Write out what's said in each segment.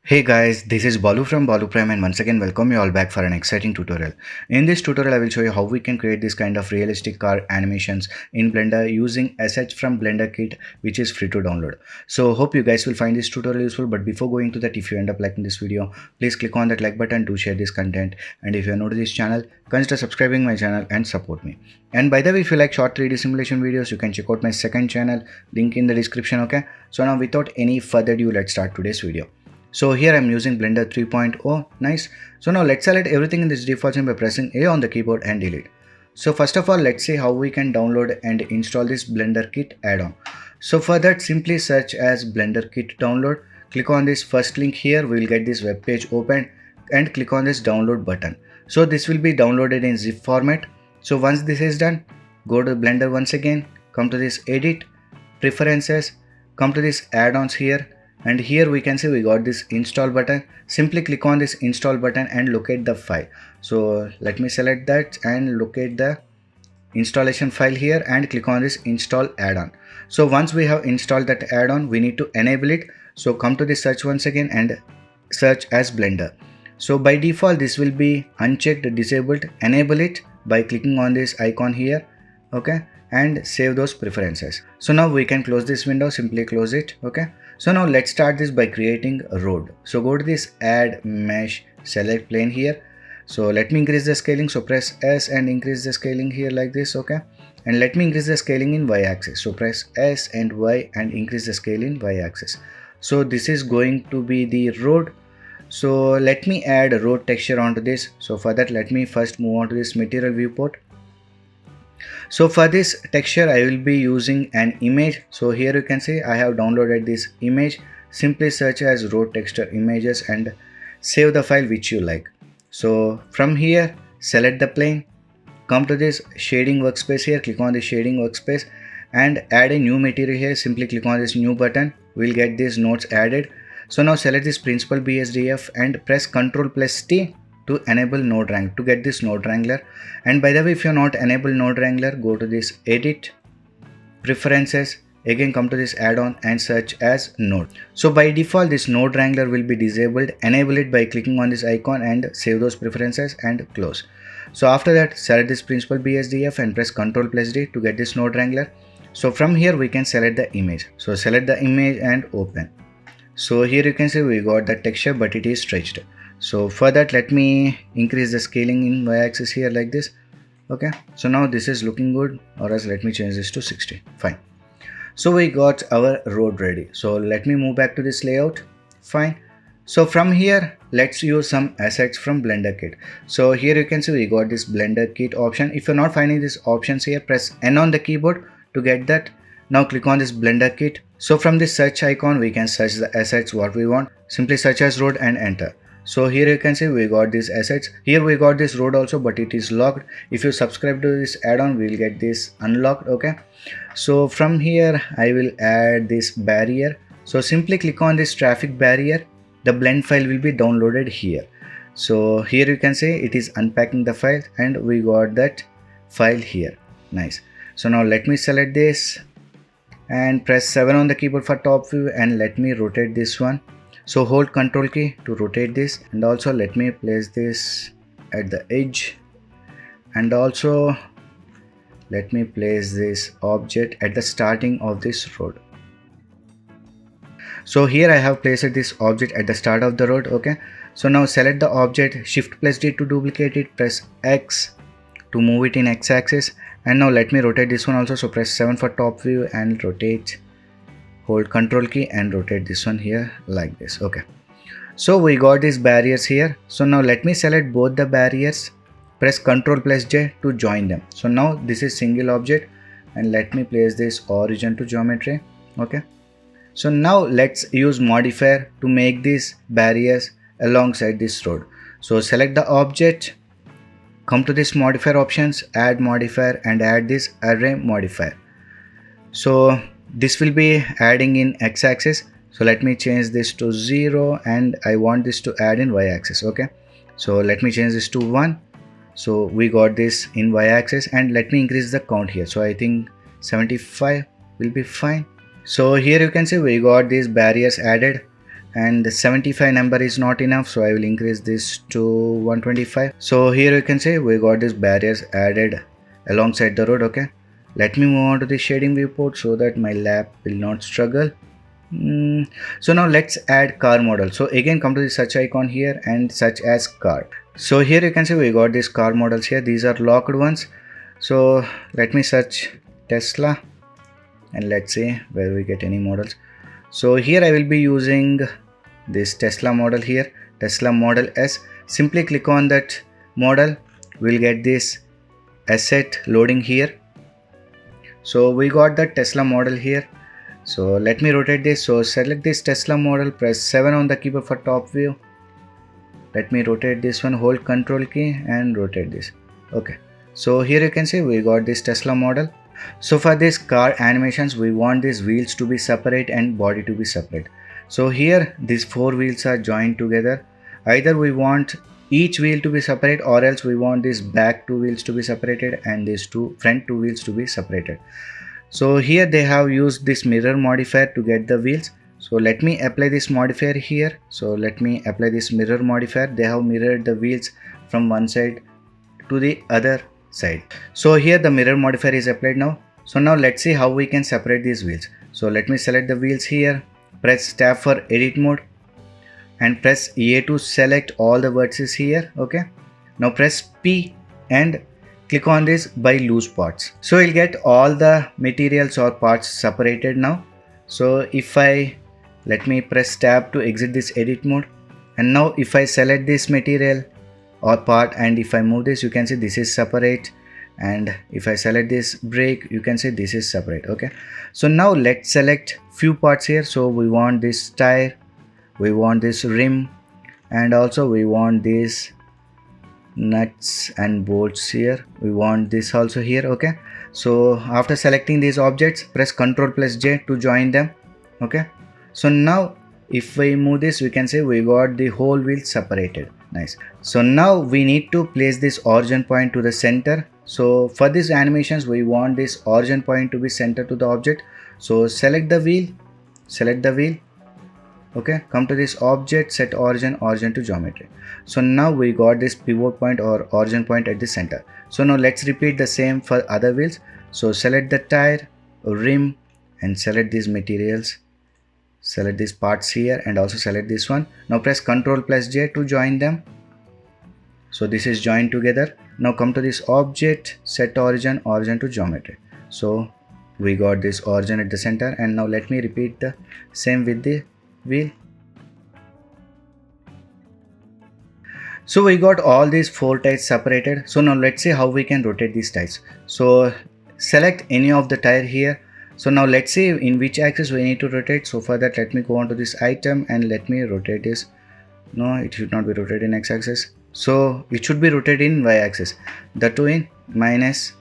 Hey guys, this is Balu from Balu Prime and once again welcome you all back for an exciting tutorial. In this tutorial I will show you how we can create this kind of realistic car animations in Blender using assets from Blender Kit which is free to download. So hope you guys will find this tutorial useful, but before going to that, if you end up liking this video, please click on that like button to share this content, and if you are new to this channel, consider subscribing my channel and support me. And by the way, if you like short 3D simulation videos, you can check out my second channel, link in the description. Okay, so now without any further ado, let's start today's video. So here I'm using Blender 3.0. Nice. So now let's select everything in this default scene by pressing A on the keyboard and delete. So first of all, let's see how we can download and install this Blender Kit add-on. So for that, simply search as Blender Kit download. Click on this first link here. We will get this web page open and click on this download button. So this will be downloaded in zip format. So once this is done, go to Blender once again, come to this edit, preferences, come to this add-ons here. And here we can see we got this install button. Simply click on this install button and locate the file. So let me select that and locate the installation file here and click on this install add-on. So once we have installed that add-on, we need to enable it. So come to the search once again and search as Blender. So by default this will be unchecked, disabled. Enable it by clicking on this icon here. Okay, and save those preferences. So now we can close this window, simply close it. Okay, so now let's start this by creating a road. So go to this add mesh, select plane here. So let me increase the scaling, so press S and increase the scaling here like this. Okay, and let me increase the scaling in Y axis, so press S and Y and increase the scale in Y axis. So this is going to be the road. So let me add a road texture onto this. So for that, let me first move on to this material viewport. So for this texture I will be using an image. So here you can see I have downloaded this image. Simply search as road texture images and save the file which you like. So from here select the plane, come to this shading workspace here, click on the shading workspace and add a new material here. Simply click on this new button, we'll get these nodes added. So now select this principal BSDF and press Ctrl+T to enable node wrangler to get this node wrangler. And by the way, if you're not enable node wrangler, go to this edit, preferences, again come to this add-on and search as node. So by default this node wrangler will be disabled. Enable it by clicking on this icon and save those preferences and close. So after that, select this principal BSDF and press Ctrl+D to get this node wrangler. So from here we can select the image. So select the image and open. So here you can see we got the texture but it is stretched. So for that, let me increase the scaling in y-axis here like this. Okay, so now this is looking good, or else let me change this to 60. Fine. So we got our road ready. So let me move back to this layout. Fine. So from here, let's use some assets from Blender Kit. So here you can see we got this Blender Kit option. If you're not finding these options here, press N on the keyboard to get that. Now click on this Blender Kit. So from this search icon, we can search the assets what we want. Simply search as road and enter. So here you can see we got these assets. Here we got this road also, but it is locked. If you subscribe to this add-on, we'll get this unlocked. Okay, so from here I will add this barrier. So simply click on this traffic barrier. The blend file will be downloaded here. So here you can see it is unpacking the file and we got that file here. Nice. So now let me select this and press 7 on the keyboard for top view and let me rotate this one. So hold Ctrl key to rotate this, and also let me place this at the edge, and also let me place this object at the starting of this road. So here I have placed this object at the start of the road. Okay, so now select the object, Shift+D to duplicate it, press X to move it in X axis, and now let me rotate this one also. So press 7 for top view and rotate. Hold Ctrl key and rotate this one here like this. Okay, so we got these barriers here. So now let me select both the barriers, press Ctrl+J to join them. So now this is single object and let me place this origin to geometry. Okay, so now let's use modifier to make these barriers alongside this road. So select the object, come to this modifier options, add modifier and add this array modifier. So this will be adding in x-axis. So let me change this to 0 and I want this to add in y-axis. Okay, so let me change this to 1. So we got this in y-axis and let me increase the count here. So I think 75 will be fine. So here you can see we got these barriers added and the 75 number is not enough, so I will increase this to 125. So here you can see we got these barriers added alongside the road. Okay, let me move on to the shading viewport so that my lap will not struggle. So now let's add car model. So again, come to the search icon here and search as car. So here you can see we got these car models here. These are locked ones. So let me search Tesla and let's see where we get any models. So here I will be using this Tesla model here, Tesla Model S. Simply click on that model. We'll get this asset loading here. So we got the Tesla model here. So let me rotate this. So select this Tesla model, press 7 on the keyboard for top view. Let me rotate this one, hold Control key and rotate this. Okay, so here you can see we got this Tesla model. So for this car animations, we want these wheels to be separate and body to be separate. So here these 4 wheels are joined together. Either we want each wheel to be separate, or else we want these back 2 wheels to be separated and these front 2 wheels to be separated. So here they have used this mirror modifier to get the wheels. So let me apply this modifier here. So let me apply this mirror modifier. They have mirrored the wheels from one side to the other side. So here the mirror modifier is applied now. So now let's see how we can separate these wheels. So let me select the wheels here, press tab for edit mode and press A to select all the vertices here. Okay, now press P and click on this by loose parts. So you'll get all the materials or parts separated now. So if let me press tab to exit this edit mode, and now if I select this material or part and if I move this, you can see this is separate, and if I select this brake, you can see this is separate. Okay, so now let's select few parts here. So we want this tire, we want this rim, and also we want this nuts and bolts here, we want this also here. Okay, so after selecting these objects, press Ctrl plus J to join them. Okay, so now if we move this, we can say we got the whole wheel separated. Nice. So now we need to place this origin point to the center. So for these animations, we want this origin point to be center to the object. So select the wheel. Okay, come to this object, set origin to geometry. So now we got this pivot point or origin point at the center. So now let's repeat the same for other wheels. So select the tire, rim, and select these materials. Select these parts here and also select this one. Now press Ctrl plus J to join them. So this is joined together. Now come to this object, set origin to geometry. So we got this origin at the center, and now let me repeat the same with the wheel. So we got all these 4 tires separated. So now let's see how we can rotate these tires. So select any of the tire here. So now let's see in which axis we need to rotate. So for that, let me go on to this item and let me rotate this. No, it should not be rotated in x-axis. So it should be rotated in y-axis. The two in minus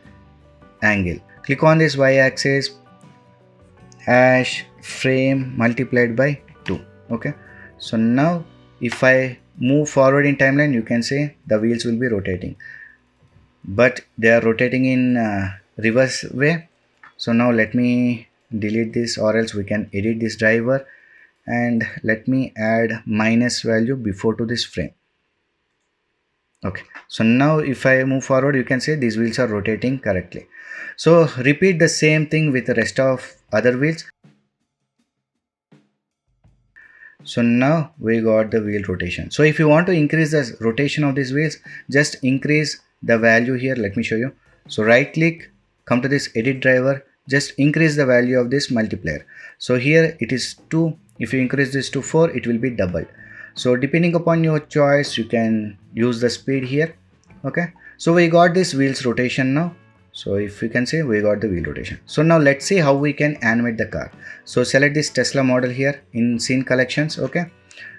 angle. Click on this y-axis, hash frame multiplied by 2. Okay, so now if I move forward in timeline, you can say the wheels will be rotating, but they are rotating in reverse way. So now let me delete this, or else we can edit this driver, and let me add minus value before to this frame. Okay, so now if I move forward, you can say these wheels are rotating correctly. So repeat the same thing with the rest of other wheels. So now we got the wheel rotation. So if you want to increase the rotation of these wheels, just increase the value here. Let me show you. So right click, come to this edit driver, just increase the value of this multiplier. So here it is 2. If you increase this to 4, it will be doubled. So depending upon your choice, you can use the speed here. Okay, so we got this wheels rotation now. So if you can say we got the wheel rotation. So now let's see how we can animate the car. So select this Tesla model here in scene collections. Okay,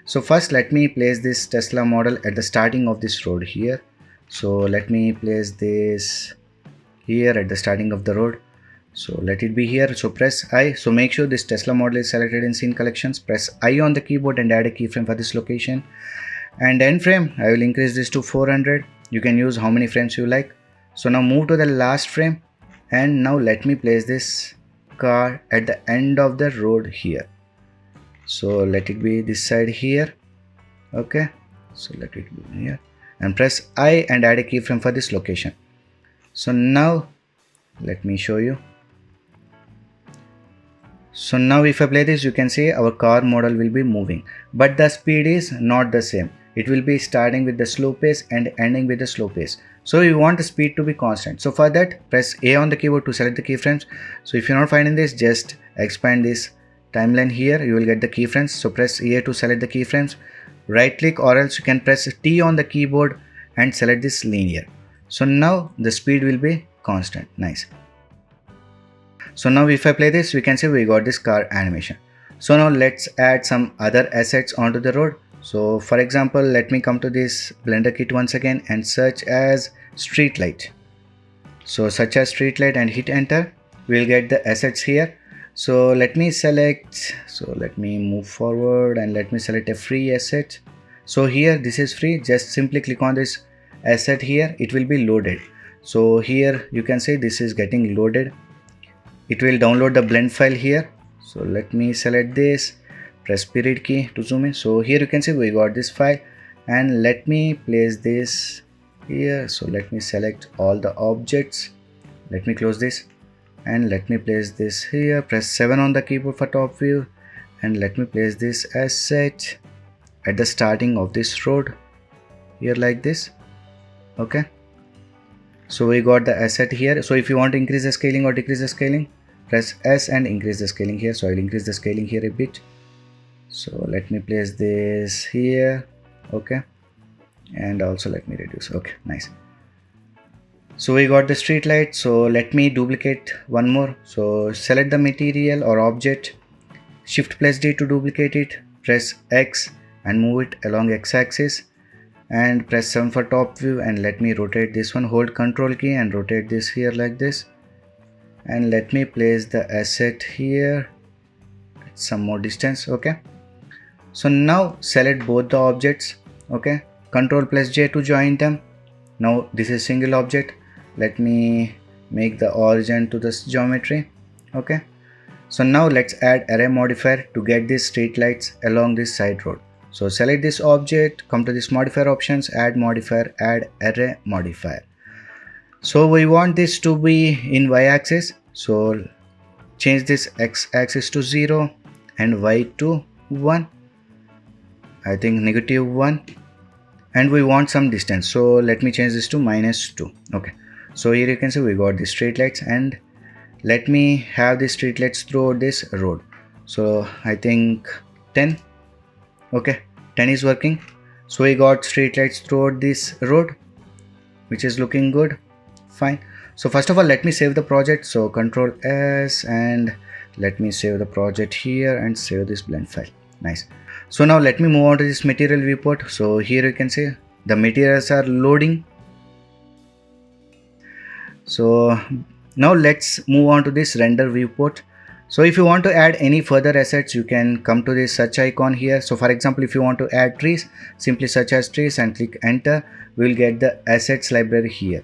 so first let me place this Tesla model at the starting of this road here. So let me place this here at the starting of the road. So let it be here. So press I. So make sure this Tesla model is selected in scene collections. Press I on the keyboard and add a keyframe for this location. And end frame, I will increase this to 400. You can use how many frames you like. So now move to the last frame, and now let me place this car at the end of the road here. So let it be this side here. Okay, so let it be here and press I and add a keyframe for this location. So now let me show you. So now if I play this, you can see our car model will be moving, but the speed is not the same. It will be starting with the slow pace and ending with the slow pace. So you want the speed to be constant. So for that, press A on the keyboard to select the keyframes. So if you're not finding this, just expand this timeline here. You will get the keyframes. So press A to select the keyframes. Right click, or else you can press T on the keyboard and select this linear. So now the speed will be constant. Nice. So now if I play this, we can see we got this car animation. So now let's add some other assets onto the road. So for example, let me come to this Blender kit once again and search as street light. So search as street light and hit enter. We'll get the assets here. So let me select, so let me move forward and let me select a free asset. So here this is free, just simply click on this asset here, it will be loaded. So here you can see this is getting loaded. It will download the blend file here. So let me select this, press period key to zoom in. So here you can see we got this file, and let me place this here. So let me select all the objects. Let me close this and let me place this here. Press 7 on the keyboard for top view and let me place this asset at the starting of this road here like this. Okay. So we got the asset here. So if you want to increase the scaling or decrease the scaling, press S and increase the scaling here. So I will increase the scaling here a bit. So let me place this here. Okay. And also let me reduce. Okay, nice. So we got the street light. So let me duplicate one more. So select the material or object, Shift plus D to duplicate it, press X and move it along X axis and press 7 for top view, and let me rotate this one. Hold Control key and rotate this here like this, and let me place the asset here at some more distance. Okay. So now select both the objects. Okay. Control plus J to join them. Now this is single object. Let me make the origin to this geometry. Okay. So now let's add array modifier to get these street lights along this side road. So select this object, come to this modifier options, add modifier, add array modifier. So we want this to be in y-axis. So change this x-axis to 0 and y to 1. I think -1. And we want some distance. So let me change this to -2. Okay. So here you can see we got the street lights, and let me have the street lights throughout this road. So I think 10. Okay, 10 is working. So we got street lights throughout this road, which is looking good. Fine. So first of all, let me save the project. So Control S and let me save the project here and save this blend file. Nice. So now let me move on to this material viewport. So here you can see the materials are loading. So now let's move on to this render viewport. So if you want to add any further assets, you can come to this search icon here. So for example, if you want to add trees, simply search as trees and click enter. We will get the assets library here.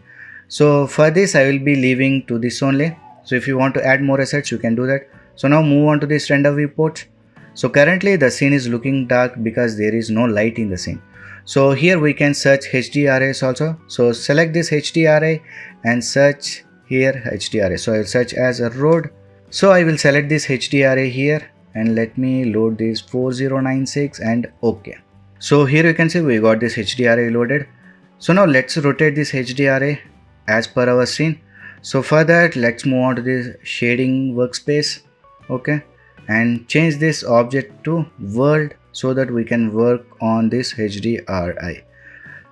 So for this, I will be leaving to this only. So if you want to add more assets, you can do that. So now move on to this render viewport. So currently the scene is looking dark because there is no light in the scene. So here we can search HDRIs also. So select this HDRI and search here HDRI. So I will search as a road. So I will select this HDRI here and let me load this 4096 and OK. So here you can see we got this HDRI loaded. So now let's rotate this HDRI as per our scene. So for that, let's move on to this shading workspace. Okay. And change this object to world so that we can work on this HDRI.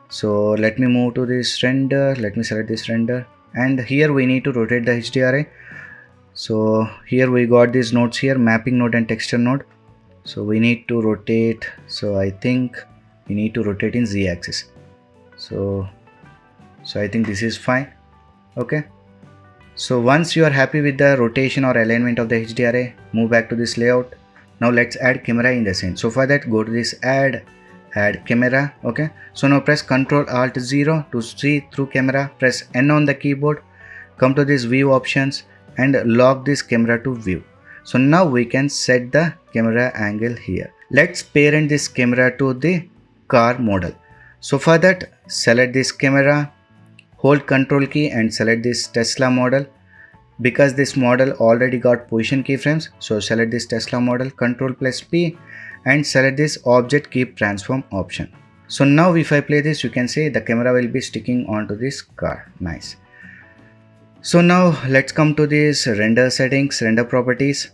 So let me move to this render. Let me select this render, and here we need to rotate the HDRI. So here we got these nodes here, mapping node and texture node. So we need to rotate. So I think we need to rotate in Z axis. So I think this is fine. Okay. So once you are happy with the rotation or alignment of the HDRI, move back to this layout. Now let's add camera in the scene. So for that, go to this add camera. Okay. So now press Ctrl Alt 0 to see through camera. Press N on the keyboard. Come to this view options and lock this camera to view. So now we can set the camera angle here. Let's parent this camera to the car model. So for that, select this camera, hold Ctrl key and select this Tesla model. Because this model already got position keyframes, so select this Tesla model, Ctrl plus P and select this object keep transform option. So now if I play this, you can see the camera will be sticking onto this car. Nice. So now let's come to this render settings, render properties.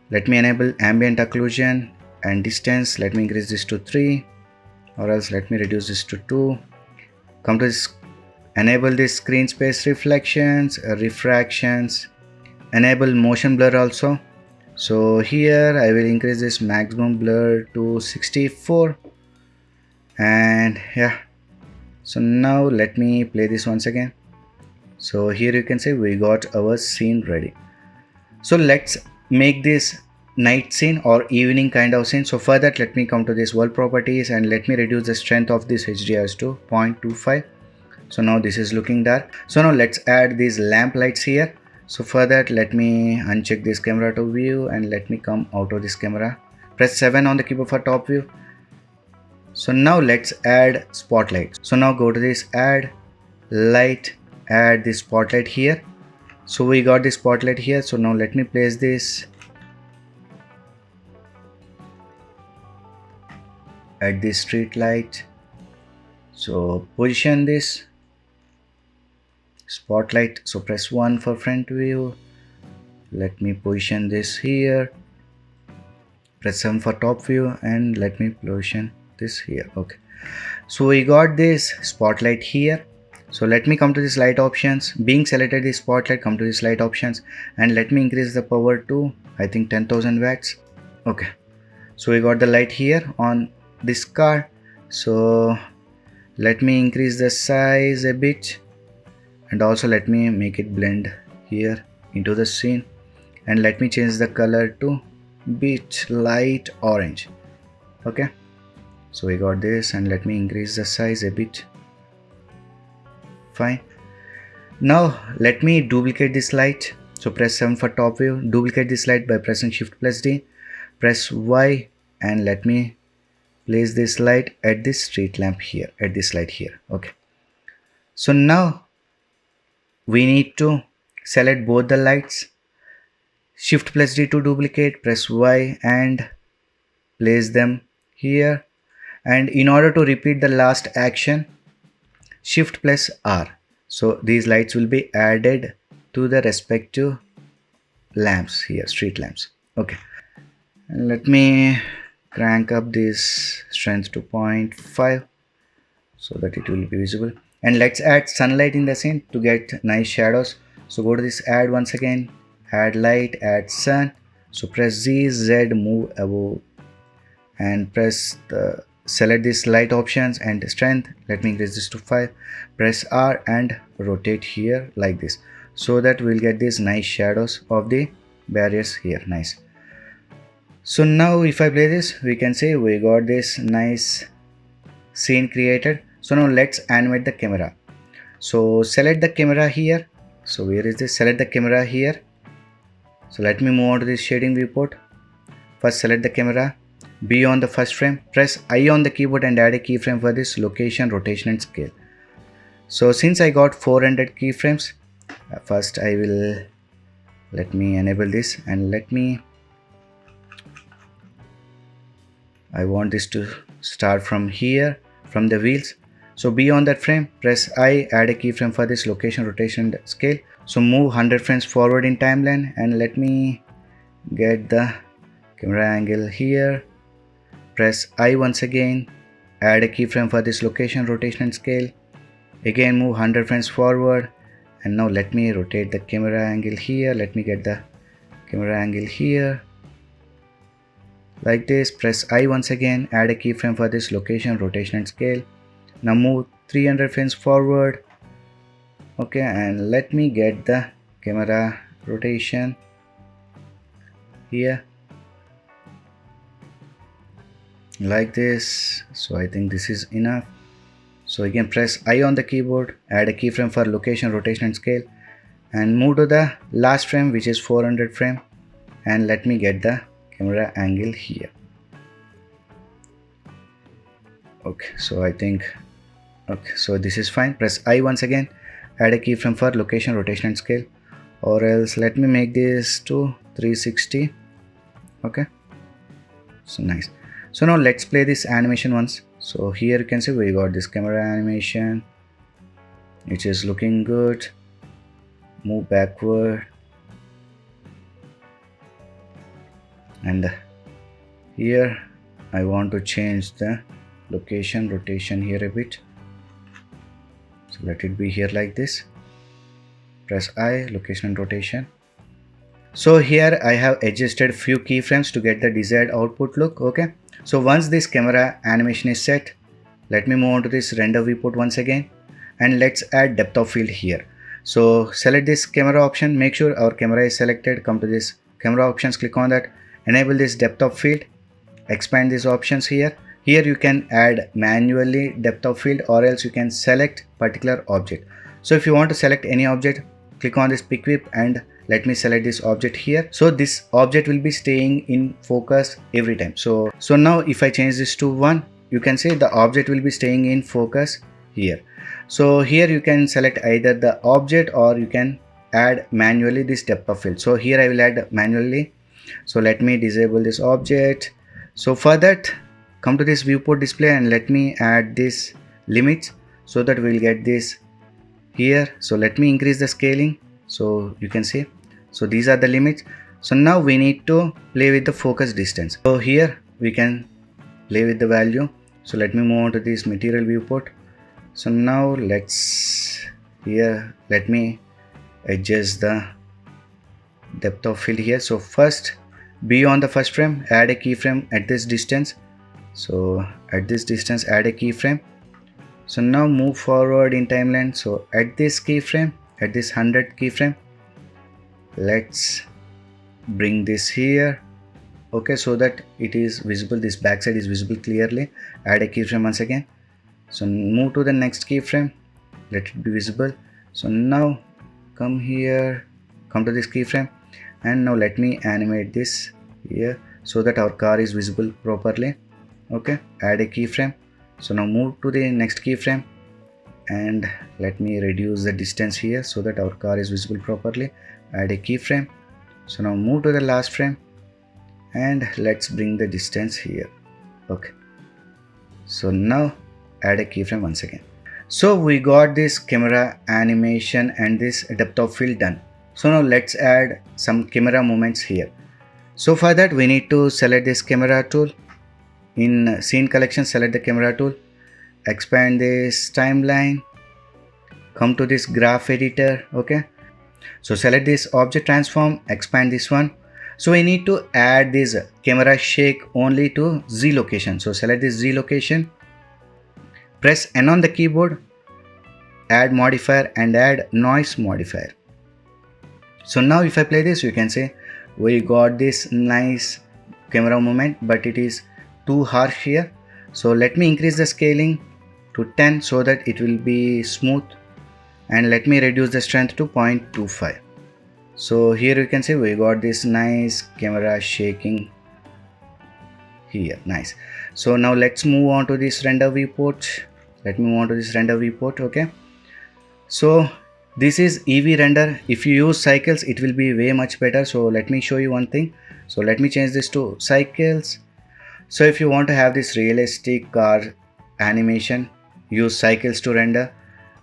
Let me enable ambient occlusion and distance. Let me increase this to 3, or else let me reduce this to 2. Come to this, enable this screen space reflections, refractions, enable motion blur also. So here I will increase this maximum blur to 64, and yeah, so now let me play this once again. So here you can see we got our scene ready. So let's make this night scene or evening kind of scene. So for that, let me come to this world properties and let me reduce the strength of this HDRs to 0.25. So now this is looking dark. So now let's add these lamp lights here. So for that, let me uncheck this camera to view and let me come out of this camera. Press 7 on the keyboard for top view. So now let's add spotlight. So now go to this add light, add this spotlight here. So we got the spotlight here. So now let me place this at this street light. So position this spotlight. So press 1 for front view. Let me position this here. Press 7 for top view and let me position this here. Okay, so we got this spotlight here. So let me come to this light options. Being selected this spotlight, come to this light options and let me increase the power to I think 10,000 watts. Okay, so we got the light here on this car. So let me increase the size a bit and also let me make it blend here into the scene and let me change the color to bit light orange. Okay, so we got this and let me increase the size a bit. Fine. Now let me duplicate this light. So press 7 for top view. Duplicate this light by pressing Shift plus D. Press Y and let me place this light at this street lamp here, at this light here. Okay, so now we need to select both the lights. Shift plus D to duplicate, press Y and place them here. And in order to repeat the last action, Shift plus R. So these lights will be added to the respective lamps here, street lamps. Okay, and let me crank up this strength to 0.5 so that it will be visible. And let's add sunlight in the scene to get nice shadows. So go to this add once again, add light, add sun. So press Z, Z, move above and press the select this light options and strength. Let me increase this to 5. Press R and rotate here like this so that we'll get these nice shadows of the barriers here. Nice. So now if I play this, we can say we got this nice scene created. So now let's animate the camera. So select the camera here. So where is this? Select the camera here. So let me move on to this shading viewport. First select the camera. Be on the first frame. Press I on the keyboard and add a keyframe for this location, rotation and scale. So since I got 400 keyframes, first I will let me enable this and I want this to start from here, from the wheels. So be on that frame, press I, add a keyframe for this location, rotation, scale. So move 100 frames forward in timeline and let me get the camera angle here. Press I once again, add a keyframe for this location, rotation and scale. Again move 100 frames forward and now let me rotate the camera angle here. Let me get the camera angle here like this. Press I once again, add a keyframe for this location, rotation and scale. Now move 300 frames forward. Okay, and let me get the camera rotation here like this. So I think this is enough. So you can press I on the keyboard, add a keyframe for location, rotation and scale and move to the last frame which is 400 frame. and let me get the camera angle here. Okay, so I think, okay, so this is fine. Press I once again, add a keyframe for location, rotation and scale, or else let me make this to 360. Okay, so nice. So now let's play this animation once. So here you can see we got this camera animation, which is looking good. Move backward, and here I want to change the location, rotation here a bit. So let it be here like this. Press I, location and rotation. So here I have adjusted few keyframes to get the desired output look. Okay, so once this camera animation is set, let me move on to this render viewport once again, and let's add depth of field here. So select this camera option, make sure our camera is selected, come to this camera options, click on that, enable this depth of field, expand these options here. Here you can add manually depth of field, or else you can select particular object. So if you want to select any object, click on this pick whip and let me select this object here. So this object will be staying in focus every time. So now if I change this to 1, you can see the object will be staying in focus here. So here you can select either the object or you can add manually this depth of field. So here I will add manually. So let me disable this object. So for that, come to this viewport display and let me add this limits so that we will get this here. So let me increase the scaling, so you can see. So these are the limits. So now we need to play with the focus distance. So here we can play with the value. So let me move on to this material viewport. So now let's here, let me adjust the depth of field here. So first, be on the first frame, add a keyframe at this distance. So at this distance add a keyframe. So now move forward in timeline. So at this keyframe, at this 100 keyframe, let's bring this here. Okay, so that it is visible, this backside is visible clearly. Add a keyframe once again. So move to the next keyframe, let it be visible. So now come here, come to this keyframe, and now let me animate this here so that our car is visible properly. Okay, add a keyframe. So now move to the next keyframe and let me reduce the distance here so that our car is visible properly. Add a keyframe. So now move to the last frame and let's bring the distance here. Okay, so now add a keyframe once again. So we got this camera animation and this depth of field done. So now let's add some camera movements here. So for that we need to select this camera tool. In scene collection, select the camera tool, expand this timeline, come to this graph editor. Okay, so select this object transform, expand this one. So we need to add this camera shake only to Z location. So select this Z location, press N on the keyboard, add modifier and add noise modifier. So now if I play this, you can say we got this nice camera movement, but it is too harsh here. So let me increase the scaling to 10 so that it will be smooth, and let me reduce the strength to 0.25. So here you can see we got this nice camera shaking here. Nice. So now let's move on to this render viewport. Let me move on to this render viewport. Okay, so this is EV render. If you use cycles, it will be way much better. So let me show you one thing. So let me change this to cycles. So if you want to have this realistic car animation, use cycles to render.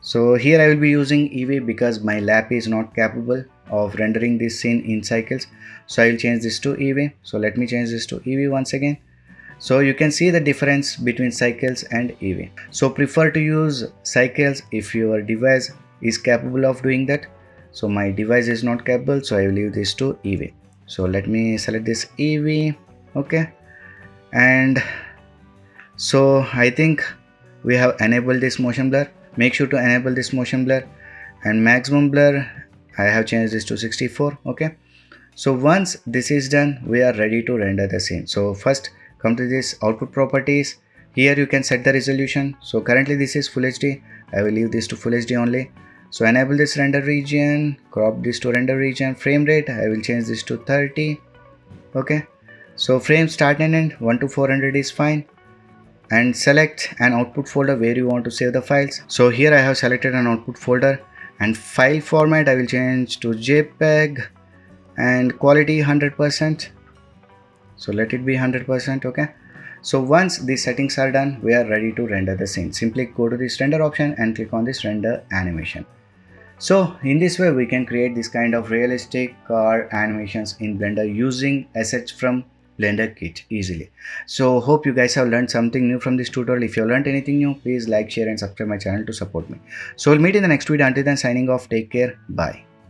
So here I will be using EV because my lap is not capable of rendering this scene in cycles. So I will change this to EV. So let me change this to EV once again. So you can see the difference between cycles and EV. So prefer to use cycles if your device is capable of doing that. So my device is not capable, so I will leave this to EV. So let me select this EV. Okay, and so I think we have enabled this motion blur. Make sure to enable this motion blur, and maximum blur I have changed this to 64. Okay, so once this is done, we are ready to render the scene. So first come to this output properties. Here you can set the resolution. So currently this is full HD. I will leave this to full HD only. So enable this render region, crop this to render region. Frame rate I will change this to 30. Okay, so frame start and end 1 to 400 is fine, and select an output folder where you want to save the files. So here I have selected an output folder, and file format I will change to JPEG, and quality 100%. So let it be 100%. Okay, so once these settings are done, we are ready to render the scene. Simply go to this render option and click on this render animation. So in this way we can create this kind of realistic car animations in Blender using assets from Blender Kit easily. So hope you guys have learned something new from this tutorial. If you have learned anything new, please like, share and subscribe my channel to support me. So we'll meet in the next video. Until then, signing off. Take care. Bye.